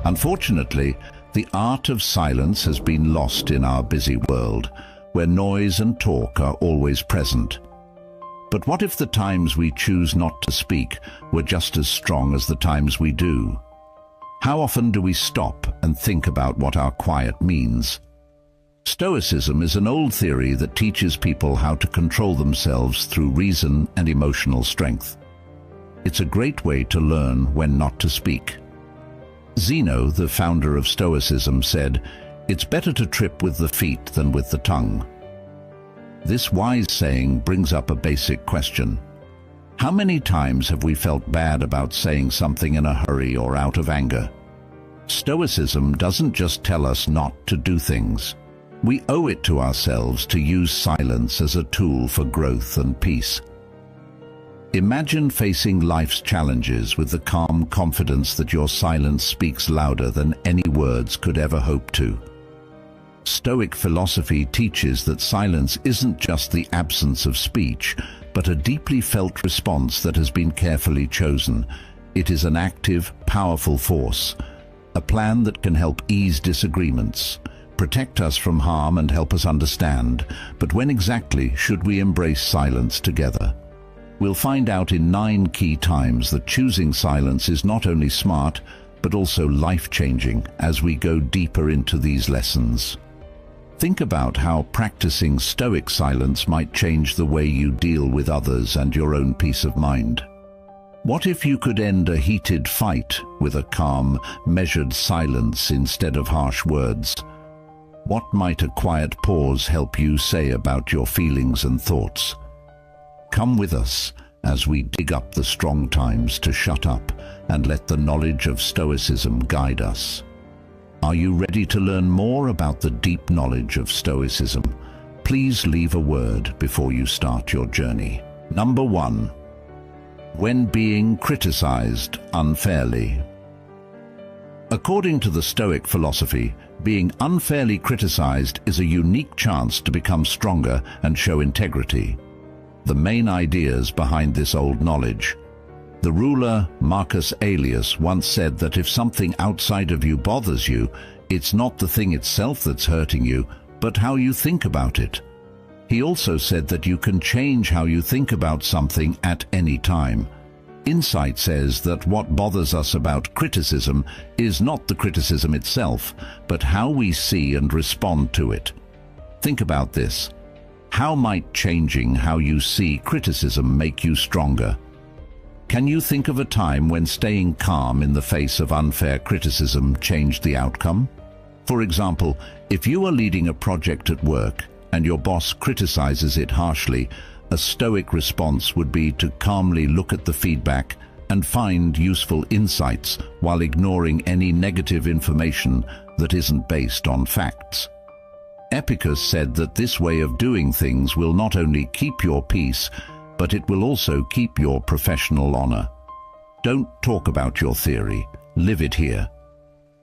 Unfortunately, the art of silence has been lost in our busy world, where noise and talk are always present. But what if the times we choose not to speak were just as strong as the times we do? How often do we stop and think about what our quiet means? Stoicism is an old theory that teaches people how to control themselves through reason and emotional strength. It's a great way to learn when not to speak. Zeno, the founder of Stoicism, said, "It's better to trip with the feet than with the tongue." This wise saying brings up a basic question. How many times have we felt bad about saying something in a hurry or out of anger? Stoicism doesn't just tell us not to do things. We owe it to ourselves to use silence as a tool for growth and peace. Imagine facing life's challenges with the calm confidence that your silence speaks louder than any words could ever hope to. Stoic philosophy teaches that silence isn't just the absence of speech, but a deeply felt response that has been carefully chosen. It is an active, powerful force, a plan that can help ease disagreements, protect us from harm and help us understand. But when exactly should we embrace silence together? We'll find out in 9 key times that choosing silence is not only smart, but also life-changing as we go deeper into these lessons. Think about how practicing Stoic silence might change the way you deal with others and your own peace of mind. What if you could end a heated fight with a calm, measured silence instead of harsh words? What might a quiet pause help you say about your feelings and thoughts? Come with us as we dig up the strong times to shut up and let the knowledge of Stoicism guide us. Are you ready to learn more about the deep knowledge of Stoicism? Please leave a word before you start your journey. Number 1. When being criticized unfairly. According to the Stoic philosophy, being unfairly criticized is a unique chance to become stronger and show integrity. The main ideas behind this old knowledge. The ruler Marcus Aurelius once said that if something outside of you bothers you, it's not the thing itself that's hurting you, but how you think about it. He also said that you can change how you think about something at any time. Insight says that what bothers us about criticism is not the criticism itself, but how we see and respond to it. Think about this. How might changing how you see criticism make you stronger? Can you think of a time when staying calm in the face of unfair criticism changed the outcome? For example, if you are leading a project at work and your boss criticizes it harshly, a Stoic response would be to calmly look at the feedback and find useful insights while ignoring any negative information that isn't based on facts. Epicurus said that this way of doing things will not only keep your peace, but it will also keep your professional honor. Don't talk about your theory, live it here.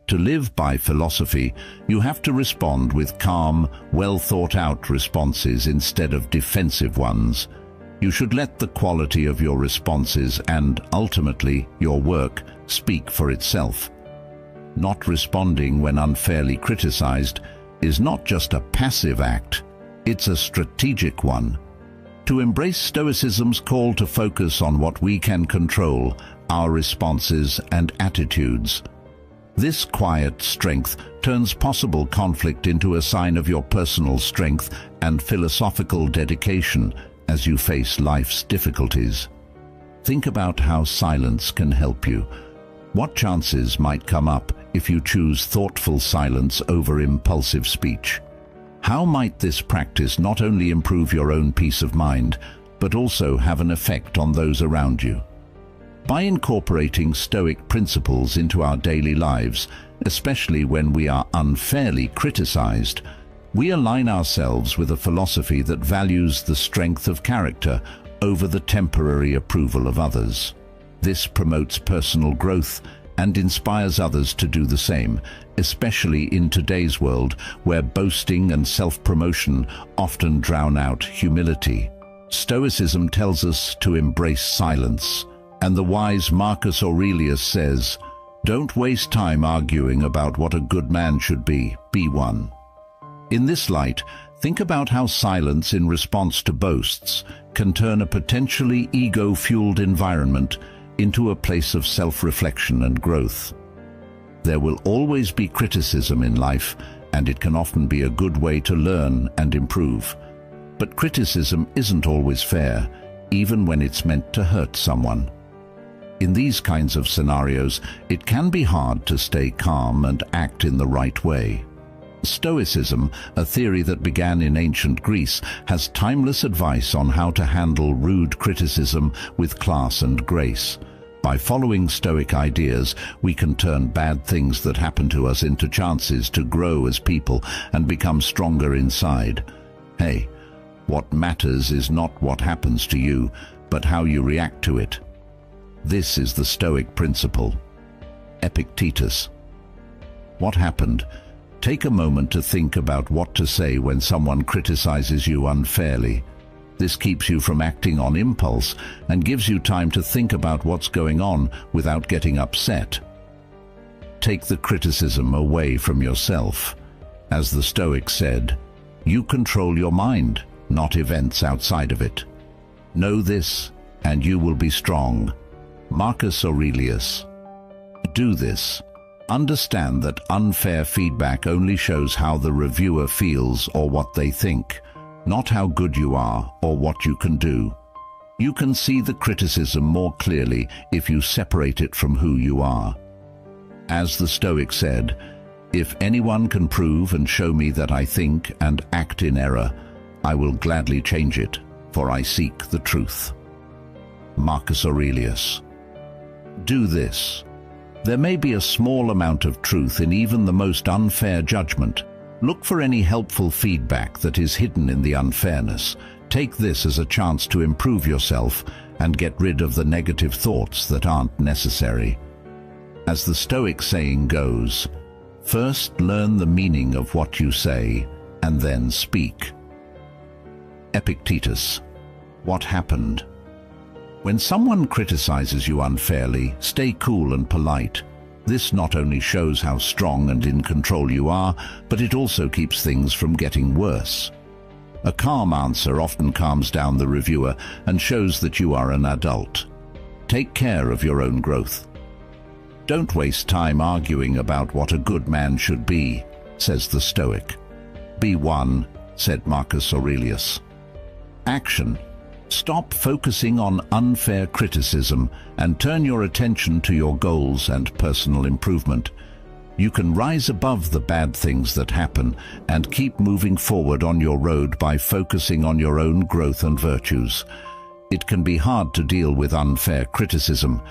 To live by philosophy, you have to respond with calm, well-thought-out responses instead of defensive ones. You should let the quality of your responses and, ultimately, your work speak for itself. Not responding when unfairly criticized is not just a passive act, it's a strategic one. To embrace Stoicism's call to focus on what we can control, our responses and attitudes. This quiet strength turns possible conflict into a sign of your personal strength and philosophical dedication as you face life's difficulties. Think about how silence can help you. What chances might come up if you choose thoughtful silence over impulsive speech? How might this practice not only improve your own peace of mind, but also have an effect on those around you? By incorporating Stoic principles into our daily lives, especially when we are unfairly criticized, we align ourselves with a philosophy that values the strength of character over the temporary approval of others. This promotes personal growth and inspires others to do the same, especially in today's world where boasting and self-promotion often drown out humility. Stoicism tells us to embrace silence, and the wise Marcus Aurelius says, Don't waste time arguing about what a good man should be. Be one. In this light, think about how silence in response to boasts can turn a potentially ego-fueled environment into a place of self-reflection and growth. There will always be criticism in life, and it can often be a good way to learn and improve. But criticism isn't always fair, even when it's meant to hurt someone. In these kinds of scenarios, it can be hard to stay calm and act in the right way. Stoicism, a theory that began in ancient Greece, has timeless advice on how to handle rude criticism with class and grace. By following Stoic ideas, we can turn bad things that happen to us into chances to grow as people and become stronger inside. Hey, what matters is not what happens to you, but how you react to it. This is the Stoic principle. Epictetus. What happened? Take a moment to think about what to say when someone criticizes you unfairly. This keeps you from acting on impulse and gives you time to think about what's going on without getting upset. Take the criticism away from yourself. As the Stoics said, you control your mind, not events outside of it. Know this, and you will be strong. Marcus Aurelius. Do this. Understand that unfair feedback only shows how the reviewer feels or what they think, not how good you are or what you can do. You can see the criticism more clearly if you separate it from who you are. As the Stoic said, if anyone can prove and show me that I think and act in error, I will gladly change it, for I seek the truth. Marcus Aurelius. Do this. There may be a small amount of truth in even the most unfair judgment. Look for any helpful feedback that is hidden in the unfairness. Take this as a chance to improve yourself and get rid of the negative thoughts that aren't necessary. As the Stoic saying goes, first learn the meaning of what you say and then speak. Epictetus. What happened? When someone criticizes you unfairly, stay cool and polite. This not only shows how strong and in control you are, but it also keeps things from getting worse. A calm answer often calms down the reviewer and shows that you are an adult. Take care of your own growth. Don't waste time arguing about what a good man should be, says the Stoic. Be one, said Marcus Aurelius. Action. Stop focusing on unfair criticism and turn your attention to your goals and personal improvement. You can rise above the bad things that happen and keep moving forward on your road by focusing on your own growth and virtues. It can be hard to deal with unfair criticism,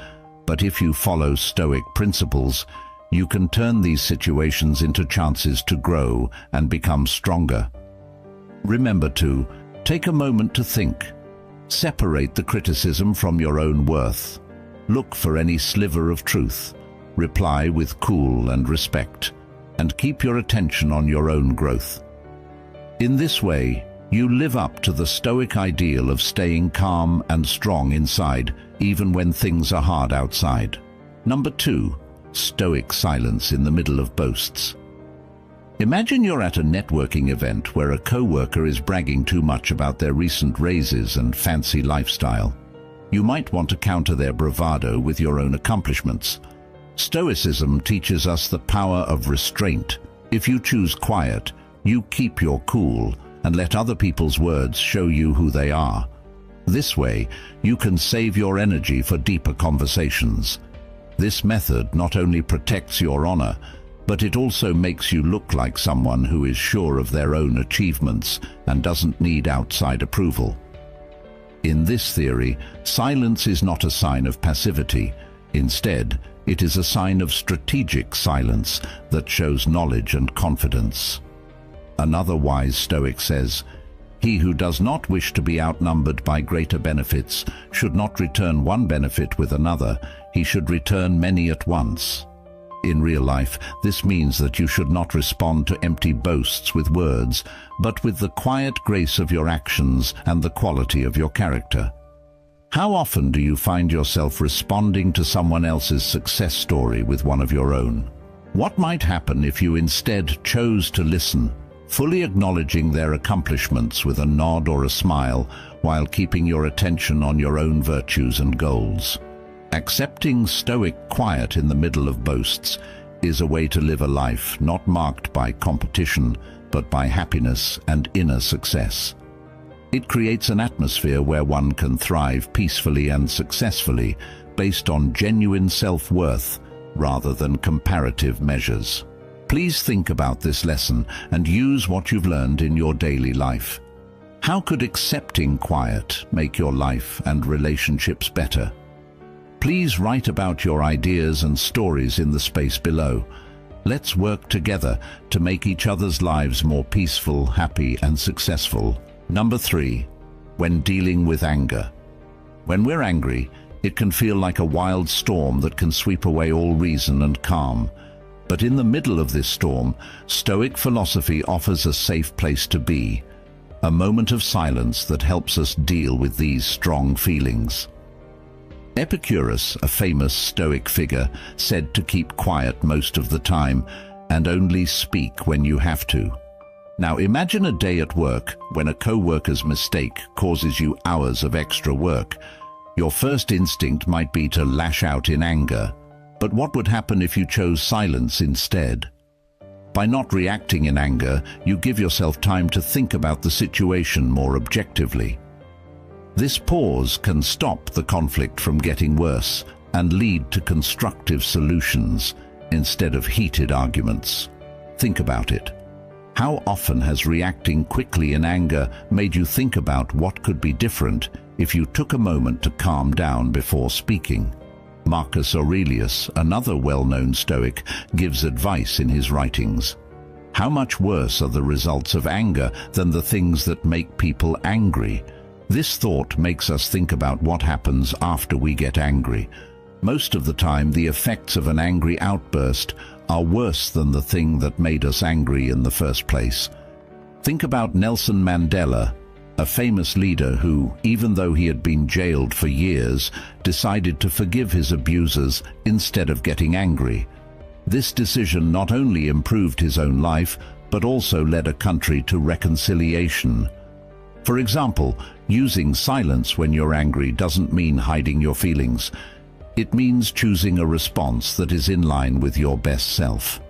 but if you follow Stoic principles, you can turn these situations into chances to grow and become stronger. Remember to take a moment to think. Separate the criticism from your own worth. Look for any sliver of truth. Reply with cool and respect, and keep your attention on your own growth. In this way, you live up to the Stoic ideal of staying calm and strong inside, even when things are hard outside. Number 2, Stoic silence in the middle of boasts. Imagine you're at a networking event where a co-worker is bragging too much about their recent raises and fancy lifestyle. You might want to counter their bravado with your own accomplishments. Stoicism teaches us the power of restraint. If you choose quiet, you keep your cool and let other people's words show you who they are. This way, you can save your energy for deeper conversations. This method not only protects your honor, but it also makes you look like someone who is sure of their own achievements and doesn't need outside approval. In this theory, silence is not a sign of passivity. Instead, it is a sign of strategic silence that shows knowledge and confidence. Another wise Stoic says, "He who does not wish to be outnumbered by greater benefits should not return one benefit with another, he should return many at once." In real life, this means that you should not respond to empty boasts with words, but with the quiet grace of your actions and the quality of your character. How often do you find yourself responding to someone else's success story with one of your own? What might happen if you instead chose to listen, fully acknowledging their accomplishments with a nod or a smile, while keeping your attention on your own virtues and goals? Accepting stoic quiet in the middle of boasts is a way to live a life not marked by competition, but by happiness and inner success. It creates an atmosphere where one can thrive peacefully and successfully based on genuine self-worth rather than comparative measures. Please think about this lesson and use what you've learned in your daily life. How could accepting quiet make your life and relationships better? Please write about your ideas and stories in the space below. Let's work together to make each other's lives more peaceful, happy, and successful. Number 3. When dealing with anger. When we're angry, it can feel like a wild storm that can sweep away all reason and calm. But in the middle of this storm, Stoic philosophy offers a safe place to be, a moment of silence that helps us deal with these strong feelings. Epicurus, a famous Stoic figure, said to keep quiet most of the time and only speak when you have to. Now imagine a day at work when a co-worker's mistake causes you hours of extra work. Your first instinct might be to lash out in anger, but what would happen if you chose silence instead? By not reacting in anger, you give yourself time to think about the situation more objectively. This pause can stop the conflict from getting worse and lead to constructive solutions instead of heated arguments. Think about it. How often has reacting quickly in anger made you think about what could be different if you took a moment to calm down before speaking? Marcus Aurelius, another well-known Stoic, gives advice in his writings. How much worse are the results of anger than the things that make people angry? This thought makes us think about what happens after we get angry. Most of the time, the effects of an angry outburst are worse than the thing that made us angry in the first place. Think about Nelson Mandela, a famous leader who, even though he had been jailed for years, decided to forgive his abusers instead of getting angry. This decision not only improved his own life, but also led a country to reconciliation. For example, using silence when you're angry doesn't mean hiding your feelings. It means choosing a response that is in line with your best self.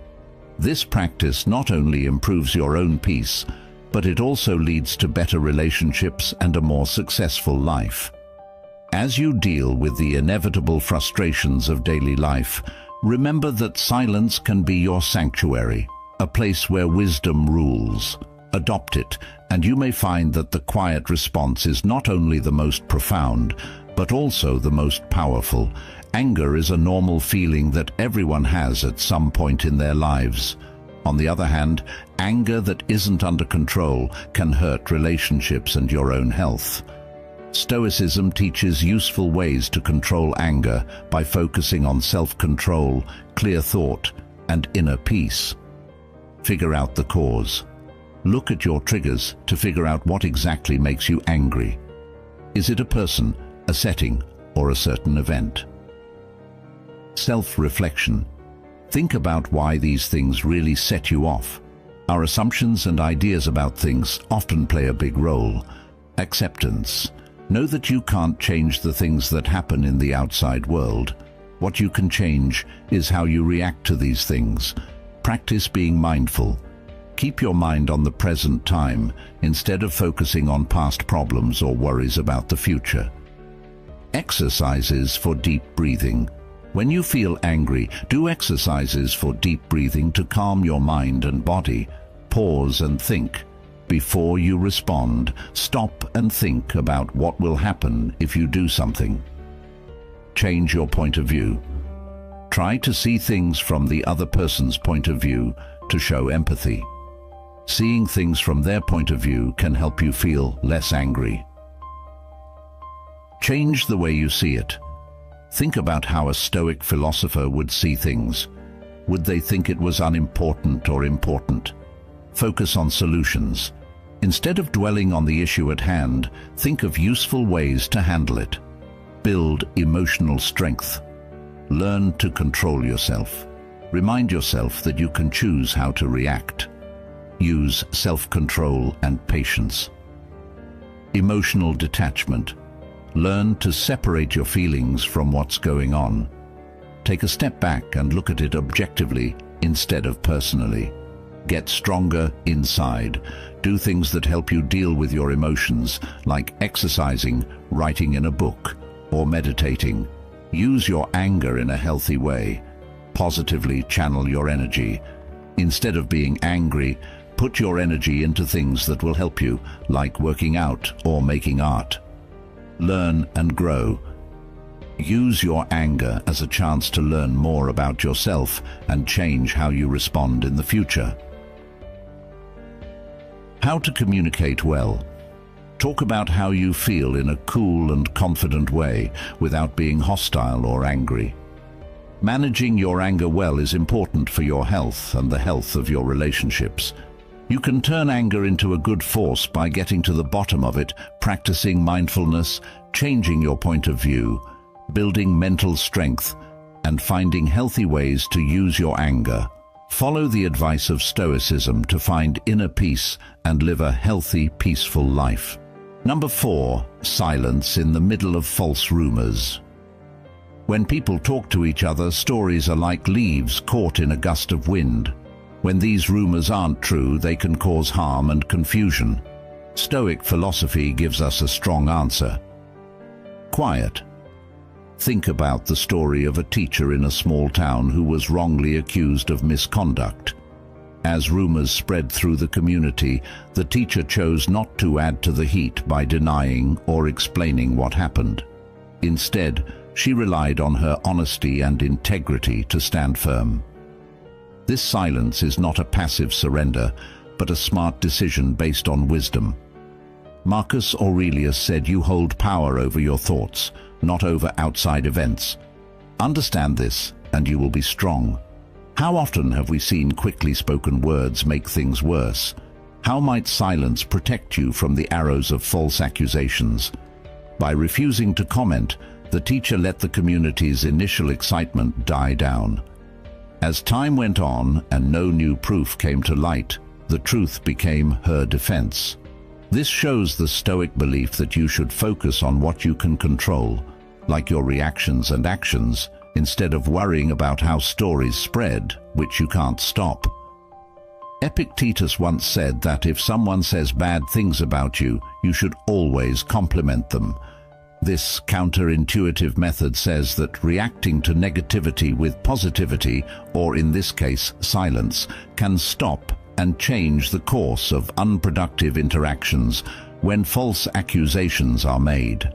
This practice not only improves your own peace, but it also leads to better relationships and a more successful life. As you deal with the inevitable frustrations of daily life, remember that silence can be your sanctuary, a place where wisdom rules. Adopt it, and you may find that the quiet response is not only the most profound, but also the most powerful. Anger is a normal feeling that everyone has at some point in their lives. On the other hand, anger that isn't under control can hurt relationships and your own health. Stoicism teaches useful ways to control anger by focusing on self-control, clear thought, and inner peace. Figure out the cause. Look at your triggers to figure out what exactly makes you angry. Is it a person, a setting, or a certain event? Self-reflection. Think about why these things really set you off. Our assumptions and ideas about things often play a big role. Acceptance. Know that you can't change the things that happen in the outside world. What you can change is how you react to these things. Practice being mindful. Keep your mind on the present time instead of focusing on past problems or worries about the future. Exercises for deep breathing. When you feel angry, do exercises for deep breathing to calm your mind and body. Pause and think. Before you respond, stop and think about what will happen if you do something. Change your point of view. Try to see things from the other person's point of view to show empathy. Seeing things from their point of view can help you feel less angry. Change the way you see it. Think about how a Stoic philosopher would see things. Would they think it was unimportant or important? Focus on solutions. Instead of dwelling on the issue at hand, think of useful ways to handle it. Build emotional strength. Learn to control yourself. Remind yourself that you can choose how to react. Use self-control and patience. Emotional detachment. Learn to separate your feelings from what's going on. Take a step back and look at it objectively instead of personally. Get stronger inside. Do things that help you deal with your emotions, like exercising, writing in a book, or meditating. Use your anger in a healthy way. Positively channel your energy. Instead of being angry, put your energy into things that will help you, like working out or making art. Learn and grow. Use your anger as a chance to learn more about yourself and change how you respond in the future. How to communicate well. Talk about how you feel in a cool and confident way without being hostile or angry. Managing your anger well is important for your health and the health of your relationships. You can turn anger into a good force by getting to the bottom of it, practicing mindfulness, changing your point of view, building mental strength, and finding healthy ways to use your anger. Follow the advice of Stoicism to find inner peace and live a healthy, peaceful life. Number 4, silence in the middle of false rumors. When people talk to each other, stories are like leaves caught in a gust of wind. When these rumors aren't true, they can cause harm and confusion. Stoic philosophy gives us a strong answer. Quiet. Think about the story of a teacher in a small town who was wrongly accused of misconduct. As rumors spread through the community, the teacher chose not to add to the heat by denying or explaining what happened. Instead, she relied on her honesty and integrity to stand firm. This silence is not a passive surrender, but a smart decision based on wisdom. Marcus Aurelius said, "You hold power over your thoughts, not over outside events." Understand this, and you will be strong. How often have we seen quickly spoken words make things worse? How might silence protect you from the arrows of false accusations? By refusing to comment, the teacher let the community's initial excitement die down. As time went on and no new proof came to light, the truth became her defense. This shows the Stoic belief that you should focus on what you can control, like your reactions and actions, instead of worrying about how stories spread, which you can't stop. Epictetus once said that if someone says bad things about you, you should always compliment them. This counterintuitive method says that reacting to negativity with positivity, or in this case, silence, can stop and change the course of unproductive interactions when false accusations are made.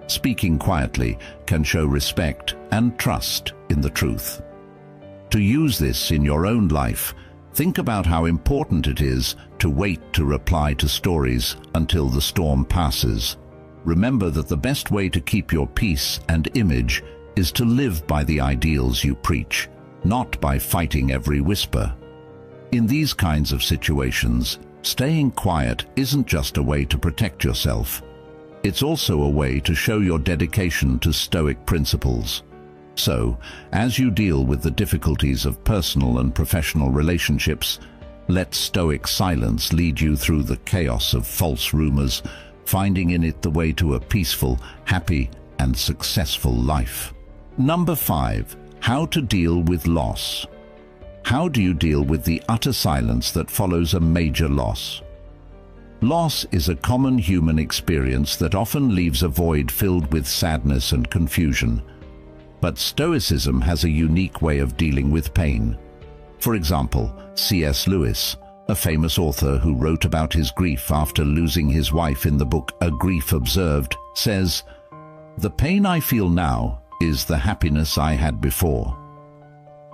Speaking quietly can show respect and trust in the truth. To use this in your own life, think about how important it is to wait to reply to stories until the storm passes. Remember that the best way to keep your peace and image is to live by the ideals you preach, not by fighting every whisper. In these kinds of situations, staying quiet isn't just a way to protect yourself. It's also a way to show your dedication to Stoic principles. So, as you deal with the difficulties of personal and professional relationships, let Stoic silence lead you through the chaos of false rumors, finding in it the way to a peaceful, happy, and successful life. Number 5, how to deal with loss. How do you deal with the utter silence that follows a major loss? Loss is a common human experience that often leaves a void filled with sadness and confusion. But Stoicism has a unique way of dealing with pain. For example, C.S. Lewis, a famous author who wrote about his grief after losing his wife in the book A Grief Observed, says, "The pain I feel now is the happiness I had before."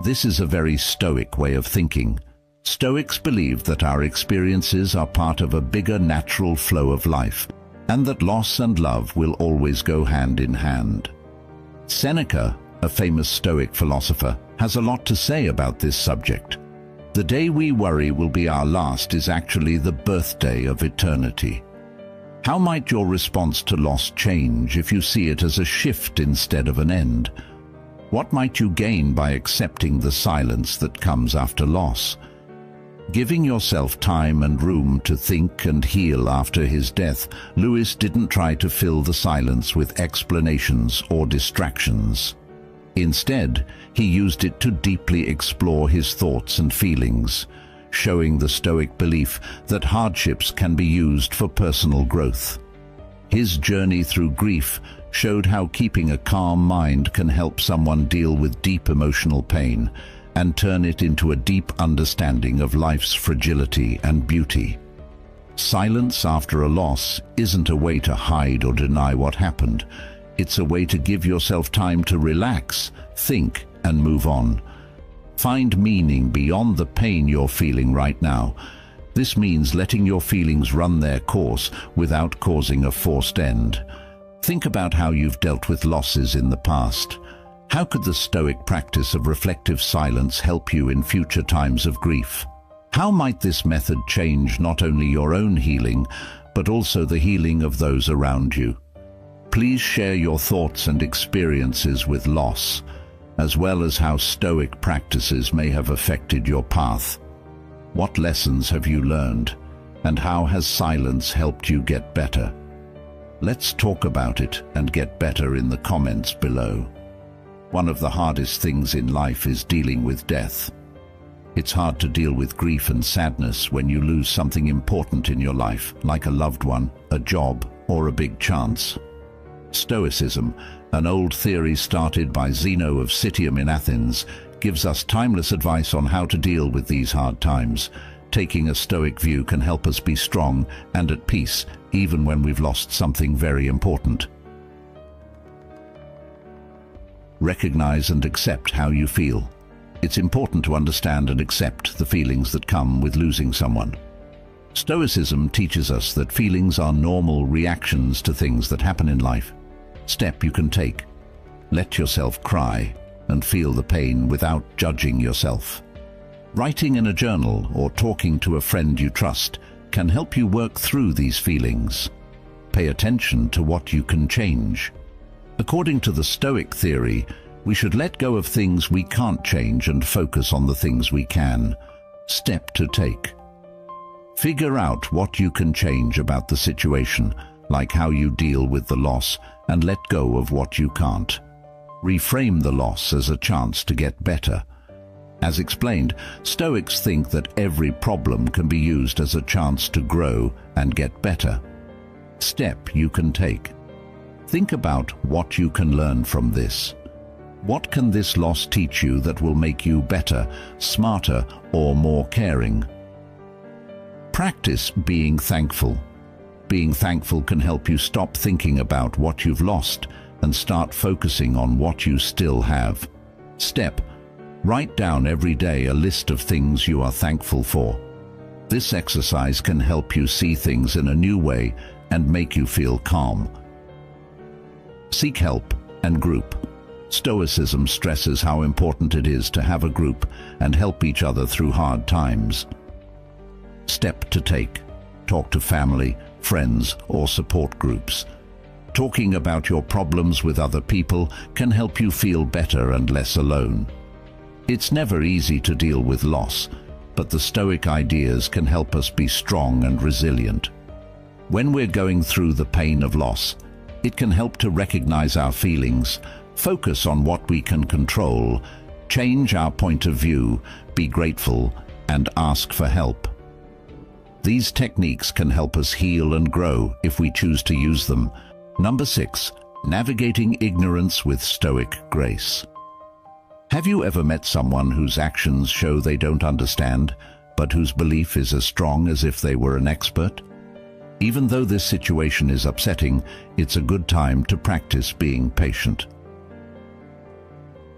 This is a very Stoic way of thinking. Stoics believe that our experiences are part of a bigger natural flow of life, and that loss and love will always go hand in hand. Seneca, a famous Stoic philosopher, has a lot to say about this subject. "The day we worry will be our last is actually the birthday of eternity." How might your response to loss change if you see it as a shift instead of an end? What might you gain by accepting the silence that comes after loss? Giving yourself time and room to think and heal after his death, Lewis didn't try to fill the silence with explanations or distractions. Instead, he used it to deeply explore his thoughts and feelings, showing the Stoic belief that hardships can be used for personal growth. His journey through grief showed how keeping a calm mind can help someone deal with deep emotional pain and turn it into a deep understanding of life's fragility and beauty. Silence after a loss isn't a way to hide or deny what happened. It's a way to give yourself time to relax, think, and move on. Find meaning beyond the pain you're feeling right now. This means letting your feelings run their course without causing a forced end. Think about how you've dealt with losses in the past. How could the Stoic practice of reflective silence help you in future times of grief? How might this method change not only your own healing, but also the healing of those around you? Please share your thoughts and experiences with loss, as well as how Stoic practices may have affected your path. What lessons have you learned, and how has silence helped you get better? Let's talk about it and get better in the comments below. One of the hardest things in life is dealing with death. It's hard to deal with grief and sadness when you lose something important in your life, like a loved one, a job, or a big chance. Stoicism, an old theory started by Zeno of Citium in Athens, gives us timeless advice on how to deal with these hard times. Taking a Stoic view can help us be strong and at peace, even when we've lost something very important. Recognize and accept how you feel. It's important to understand and accept the feelings that come with losing someone. Stoicism teaches us that feelings are normal reactions to things that happen in life. Step you can take. Let yourself cry and feel the pain without judging yourself. Writing in a journal or talking to a friend you trust can help you work through these feelings. Pay attention to what you can change. According to the Stoic theory, we should let go of things we can't change and focus on the things we can. Step to take. Figure out what you can change about the situation, like how you deal with the loss, and let go of what you can't. Reframe the loss as a chance to get better. As explained, Stoics think that every problem can be used as a chance to grow and get better. Step you can take. Think about what you can learn from this. What can this loss teach you that will make you better, smarter, or more caring? Practice being thankful. Being thankful can help you stop thinking about what you've lost and start focusing on what you still have. Step: write down every day a list of things you are thankful for. This exercise can help you see things in a new way and make you feel calm. Seek help and group. Stoicism stresses how important it is to have a group and help each other through hard times. Step to take. Talk to family, friends, or support groups. Talking about your problems with other people can help you feel better and less alone. It's never easy to deal with loss, but the Stoic ideas can help us be strong and resilient. When we're going through the pain of loss, it can help to recognize our feelings, focus on what we can control, change our point of view, be grateful, and ask for help. These techniques can help us heal and grow if we choose to use them. Number 6. Navigating ignorance with Stoic grace. Have you ever met someone whose actions show they don't understand, but whose belief is as strong as if they were an expert? Even though this situation is upsetting, it's a good time to practice being patient.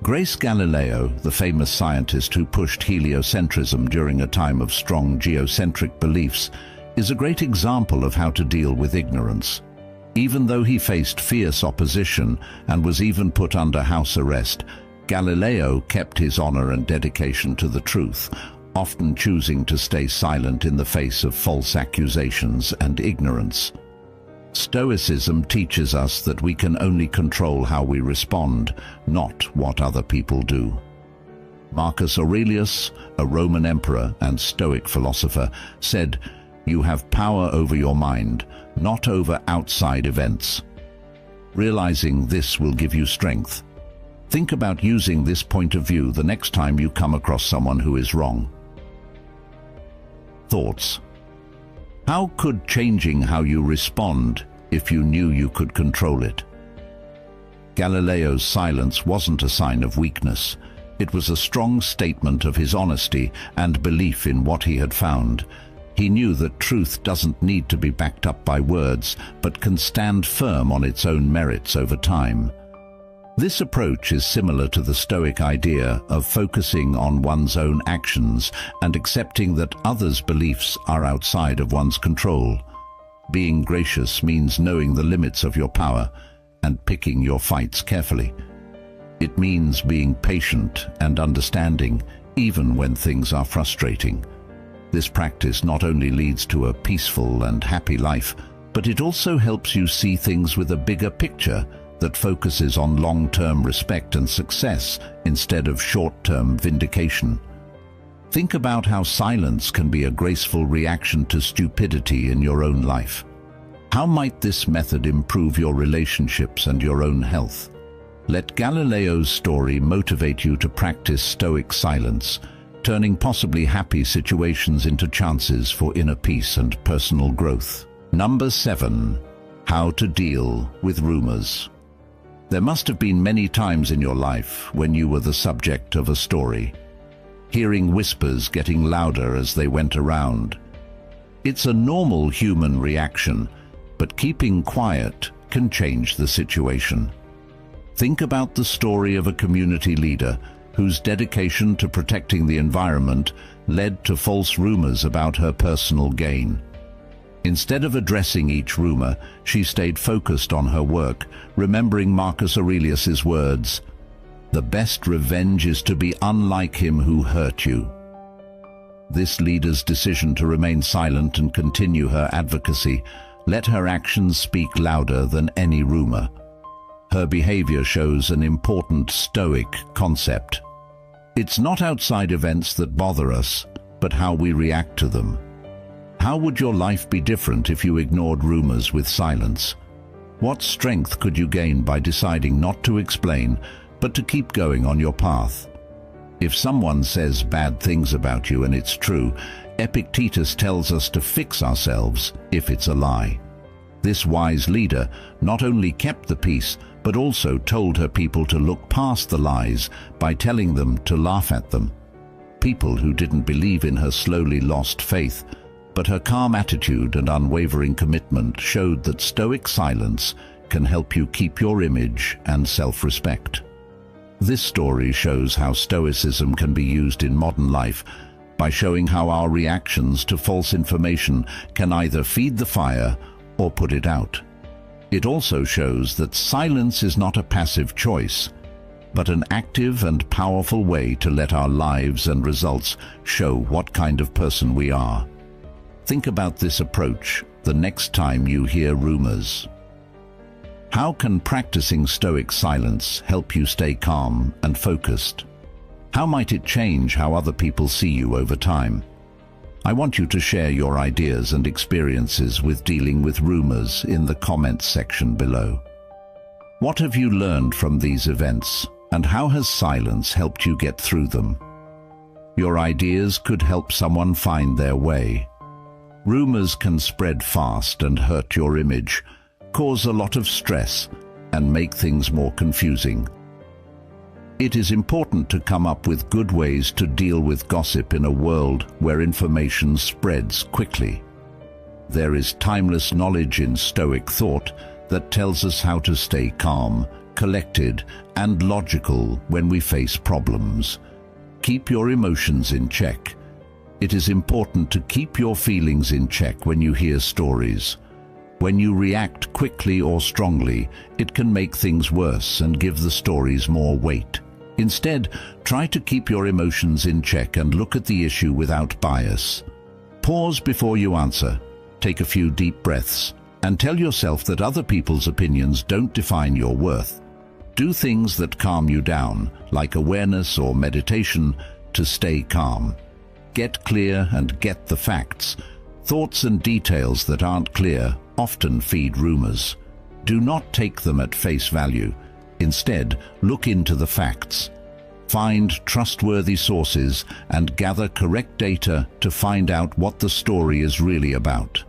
Grace Galileo, the famous scientist who pushed heliocentrism during a time of strong geocentric beliefs, is a great example of how to deal with ignorance. Even though he faced fierce opposition and was even put under house arrest, Galileo kept his honor and dedication to the truth, often choosing to stay silent in the face of false accusations and ignorance. Stoicism teaches us that we can only control how we respond, not what other people do. Marcus Aurelius, a Roman emperor and Stoic philosopher, said, "You have power over your mind, not over outside events." Realizing this will give you strength. Think about using this point of view the next time you come across someone who is wrong. Thoughts. How could changing how you respond if you knew you could control it? Galileo's silence wasn't a sign of weakness. It was a strong statement of his honesty and belief in what he had found. He knew that truth doesn't need to be backed up by words, but can stand firm on its own merits over time. This approach is similar to the Stoic idea of focusing on one's own actions and accepting that others' beliefs are outside of one's control. Being gracious means knowing the limits of your power and picking your fights carefully. It means being patient and understanding, even when things are frustrating. This practice not only leads to a peaceful and happy life, but it also helps you see things with a bigger picture that focuses on long-term respect and success instead of short-term vindication. Think about how silence can be a graceful reaction to stupidity in your own life. How might this method improve your relationships and your own health? Let Galileo's story motivate you to practice Stoic silence, turning possibly happy situations into chances for inner peace and personal growth. Number 7. How to deal with rumors. There must have been many times in your life when you were the subject of a story, hearing whispers getting louder as they went around. It's a normal human reaction, but keeping quiet can change the situation. Think about the story of a community leader whose dedication to protecting the environment led to false rumors about her personal gain. Instead of addressing each rumor, she stayed focused on her work, remembering Marcus Aurelius's words, "The best revenge is to be unlike him who hurt you." This leader's decision to remain silent and continue her advocacy let her actions speak louder than any rumor. Her behavior shows an important Stoic concept. It's not outside events that bother us, but how we react to them. How would your life be different if you ignored rumors with silence? What strength could you gain by deciding not to explain, but to keep going on your path? If someone says bad things about you and it's true, Epictetus tells us to fix ourselves if it's a lie. This wise leader not only kept the peace, but also told her people to look past the lies by telling them to laugh at them. People who didn't believe in her slowly lost faith, but her calm attitude and unwavering commitment showed that Stoic silence can help you keep your image and self-respect. This story shows how Stoicism can be used in modern life by showing how our reactions to false information can either feed the fire or put it out. It also shows that silence is not a passive choice, but an active and powerful way to let our lives and results show what kind of person we are. Think about this approach the next time you hear rumors. How can practicing Stoic silence help you stay calm and focused? How might it change how other people see you over time? I want you to share your ideas and experiences with dealing with rumors in the comments section below. What have you learned from these events, and how has silence helped you get through them? Your ideas could help someone find their way. Rumors can spread fast and hurt your image, cause a lot of stress, and make things more confusing. It is important to come up with good ways to deal with gossip in a world where information spreads quickly. There is timeless knowledge in Stoic thought that tells us how to stay calm, collected, and logical when we face problems. Keep your emotions in check. It is important to keep your feelings in check when you hear stories. When you react quickly or strongly, it can make things worse and give the stories more weight. Instead, try to keep your emotions in check and look at the issue without bias. Pause before you answer. Take a few deep breaths And tell yourself that other people's opinions don't define your worth. Do things that calm you down, like awareness or meditation, to stay calm. Get clear and get the facts. Thoughts and details that aren't clear often feed rumors. Do not take them at face value. Instead, look into the facts. Find trustworthy sources and gather correct data to find out what the story is really about.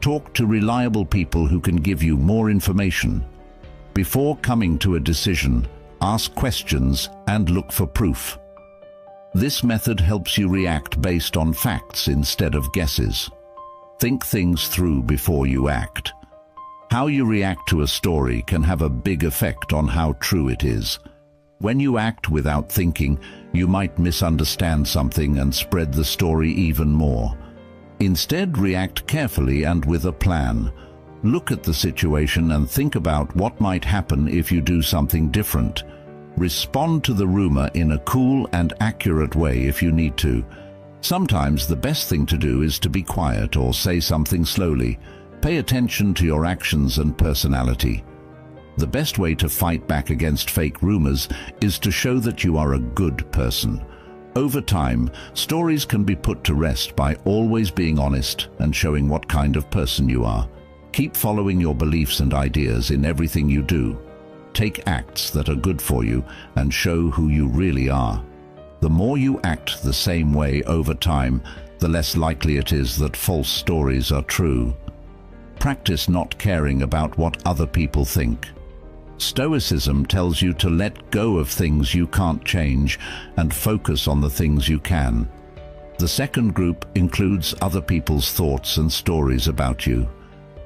Talk to reliable people who can give you more information. Before coming to a decision, ask questions and look for proof. This method helps you react based on facts instead of guesses. Think things through before you act. How you react to a story can have a big effect on how true it is. When you act without thinking, you might misunderstand something and spread the story even more. Instead, react carefully and with a plan. Look at the situation and think about what might happen if you do something different. Respond to the rumor in a cool and accurate way if you need to. Sometimes the best thing to do is to be quiet or say something slowly. Pay attention to your actions and personality. The best way to fight back against fake rumors is to show that you are a good person. Over time, stories can be put to rest by always being honest and showing what kind of person you are. Keep following your beliefs and ideas in everything you do. Take acts that are good for you and show who you really are. The more you act the same way over time, the less likely it is that false stories are true. Practice not caring about what other people think. Stoicism tells you to let go of things you can't change and focus on the things you can. The second group includes other people's thoughts and stories about you.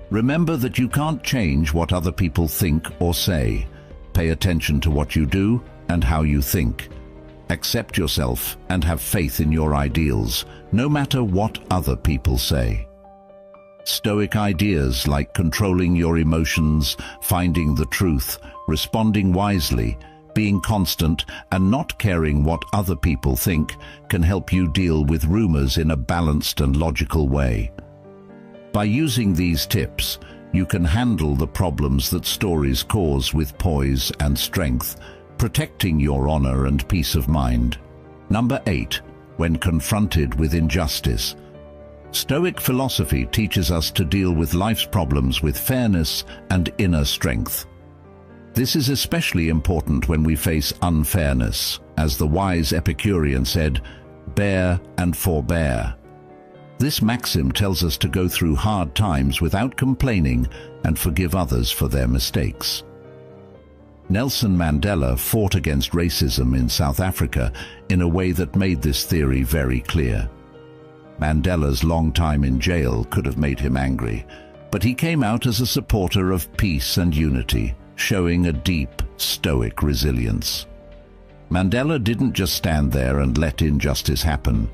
Remember that you can't change what other people think or say. Pay attention to what you do and how you think. Accept yourself and have faith in your ideals, no matter what other people say. Stoic ideas like controlling your emotions, finding the truth, responding wisely, being constant, and not caring what other people think can help you deal with rumors in a balanced and logical way. By using these tips, you can handle the problems that stories cause with poise and strength, protecting your honor and peace of mind. Number 8. When confronted with injustice. Stoic philosophy teaches us to deal with life's problems with fairness and inner strength. This is especially important when we face unfairness. As the wise Epicurean said, "Bear and forbear." This maxim tells us to go through hard times without complaining and forgive others for their mistakes. Nelson Mandela fought against racism in South Africa in a way that made this theory very clear. Mandela's long time in jail could have made him angry, but he came out as a supporter of peace and unity, showing a deep, stoic resilience. Mandela didn't just stand there and let injustice happen.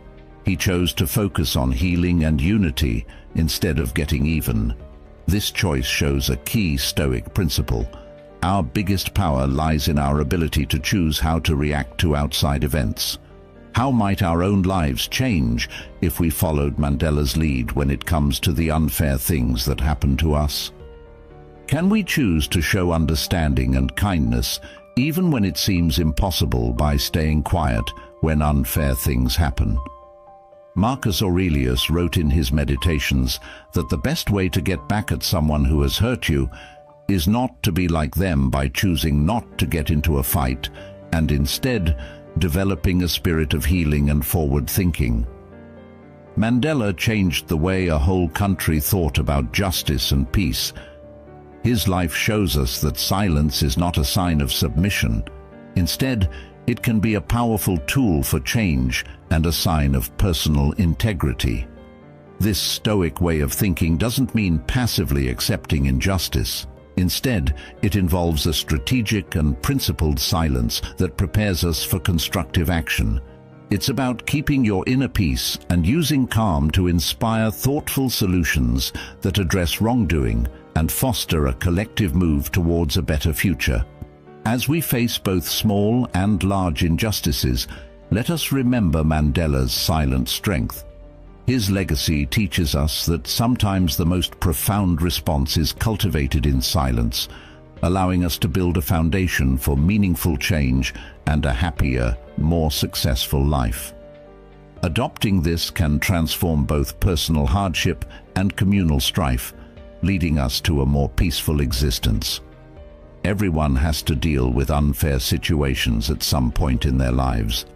He chose to focus on healing and unity instead of getting even. This choice shows a key Stoic principle. Our biggest power lies in our ability to choose how to react to outside events. How might our own lives change if we followed Mandela's lead when it comes to the unfair things that happen to us? Can we choose to show understanding and kindness even when it seems impossible by staying quiet when unfair things happen? Marcus Aurelius wrote in his Meditations that the best way to get back at someone who has hurt you is not to be like them by choosing not to get into a fight, and instead developing a spirit of healing and forward thinking. Mandela changed the way a whole country thought about justice and peace. His life shows us that silence is not a sign of submission. Instead, it can be a powerful tool for change and a sign of personal integrity. This Stoic way of thinking doesn't mean passively accepting injustice. Instead, it involves a strategic and principled silence that prepares us for constructive action. It's about keeping your inner peace and using calm to inspire thoughtful solutions that address wrongdoing and foster a collective move towards a better future. As we face both small and large injustices, let us remember Mandela's silent strength. His legacy teaches us that sometimes the most profound response is cultivated in silence, allowing us to build a foundation for meaningful change and a happier, more successful life. Adopting this can transform both personal hardship and communal strife, leading us to a more peaceful existence. Everyone has to deal with unfair situations at some point in their lives.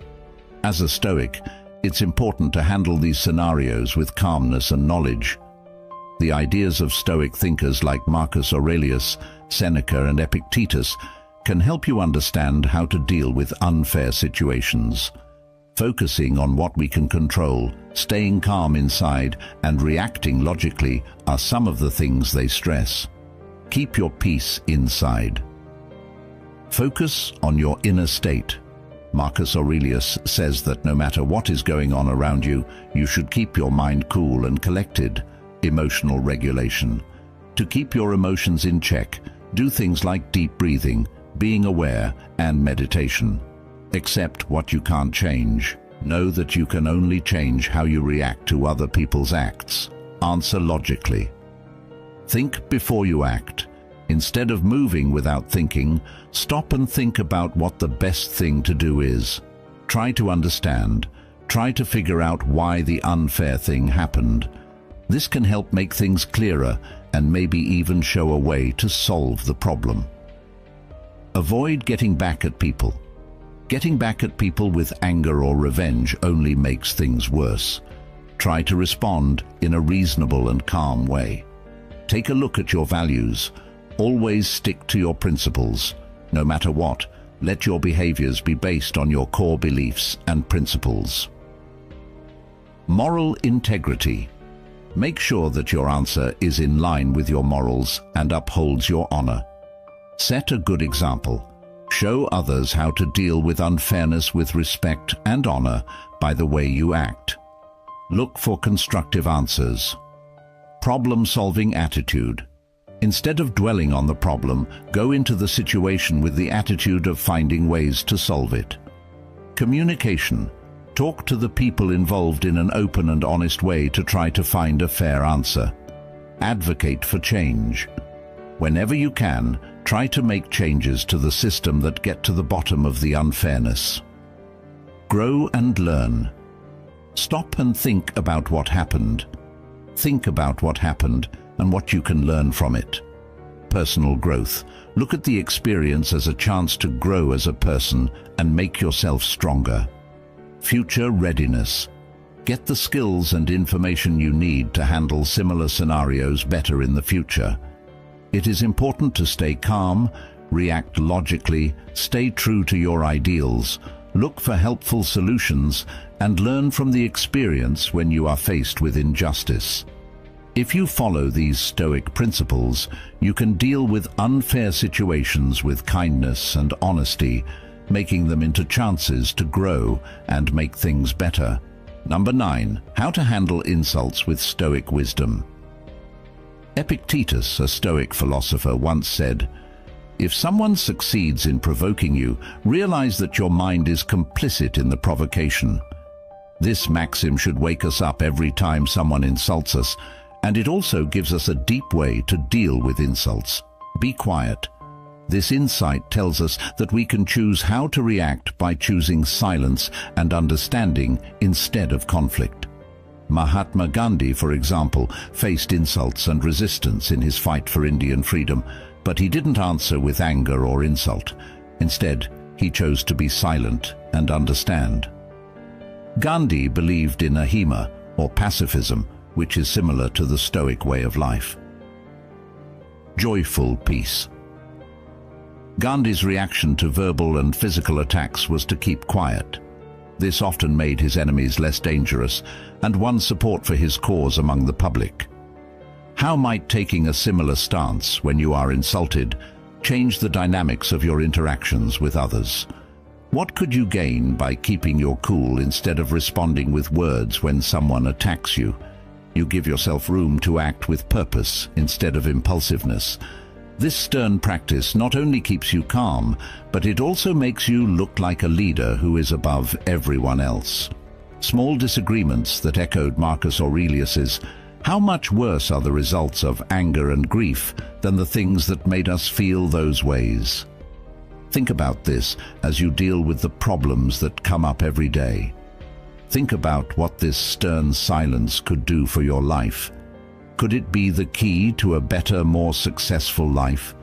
As a Stoic, it's important to handle these scenarios with calmness and knowledge. The ideas of Stoic thinkers like Marcus Aurelius, Seneca, and Epictetus can help you understand how to deal with unfair situations. Focusing on what we can control, staying calm inside, and reacting logically are some of the things they stress. Keep your peace inside. Focus on your inner state. Marcus Aurelius says that no matter what is going on around you, you should keep your mind cool and collected. Emotional regulation. To keep your emotions in check, do things like deep breathing, being aware, and meditation. Accept what you can't change. Know that you can only change how you react to other people's acts. Answer logically. Think before you act. Instead of moving without thinking, stop and think about what the best thing to do is. Try to understand. Try to figure out why the unfair thing happened. This can help make things clearer and maybe even show a way to solve the problem. Avoid getting back at people. Getting back at people with anger or revenge only makes things worse. Try to respond in a reasonable and calm way. Take a look at your values. Always stick to your principles. No matter what, let your behaviors be based on your core beliefs and principles. Moral integrity. Make sure that your answer is in line with your morals and upholds your honor. Set a good example. Show others how to deal with unfairness with respect and honor by the way you act. Look for constructive answers. Problem-solving attitude. Instead of dwelling on the problem, go into the situation with the attitude of finding ways to solve it. Communication. Talk to the people involved in an open and honest way to try to find a fair answer. Advocate for change. Whenever you can, try to make changes to the system that get to the bottom of the unfairness. Grow and learn. Stop and think about what happened. Think about what happened and what you can learn from it. Personal growth. Look at the experience as a chance to grow as a person and make yourself stronger. Future readiness. Get the skills and information you need to handle similar scenarios better in the future. It is important to stay calm, react logically, stay true to your ideals, look for helpful solutions, and learn from the experience when you are faced with injustice. If you follow these Stoic principles, you can deal with unfair situations with kindness and honesty, making them into chances to grow and make things better. Number 9. How to handle insults with Stoic wisdom. Epictetus, a Stoic philosopher, once said, "If someone succeeds in provoking you, realize that your mind is complicit in the provocation." This maxim should wake us up every time someone insults us, and it also gives us a deep way to deal with insults. Be quiet. This insight tells us that we can choose how to react by choosing silence and understanding instead of conflict. Mahatma Gandhi, for example, faced insults and resistance in his fight for Indian freedom, but he didn't answer with anger or insult. Instead, he chose to be silent and understand. Gandhi believed in ahimsa, or pacifism, which is similar to the Stoic way of life. Joyful peace. Gandhi's reaction to verbal and physical attacks was to keep quiet. This often made his enemies less dangerous and won support for his cause among the public. How might taking a similar stance when you are insulted change the dynamics of your interactions with others? What could you gain by keeping your cool instead of responding with words when someone attacks you? You give yourself room to act with purpose instead of impulsiveness. This stern practice not only keeps you calm, but it also makes you look like a leader who is above everyone else. Small disagreements that echoed Marcus Aurelius's, "How much worse are the results of anger and grief than the things that made us feel those ways?" Think about this as you deal with the problems that come up every day. Think about what this stern silence could do for your life. Could it be the key to a better, more successful life?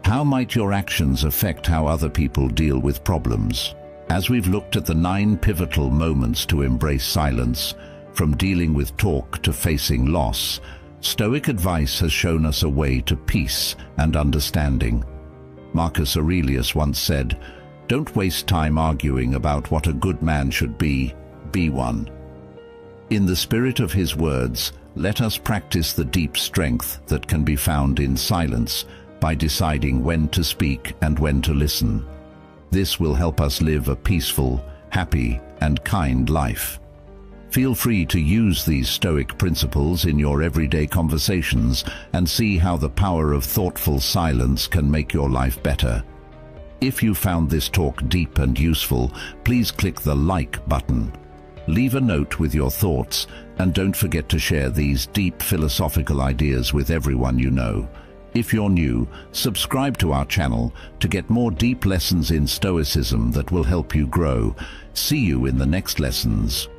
How might your actions affect how other people deal with problems? As we've looked at the 9 pivotal moments to embrace silence, from dealing with talk to facing loss, Stoic advice has shown us a way to peace and understanding. Marcus Aurelius once said, "Don't waste time arguing about what a good man should be one." In the spirit of his words, let us practice the deep strength that can be found in silence by deciding when to speak and when to listen. This will help us live a peaceful, happy, and kind life. Feel free to use these Stoic principles in your everyday conversations and see how the power of thoughtful silence can make your life better. If you found this talk deep and useful, please click the like button. Leave a note with your thoughts, and don't forget to share these deep philosophical ideas with everyone you know. If you're new, subscribe to our channel to get more deep lessons in Stoicism that will help you grow. See you in the next lessons.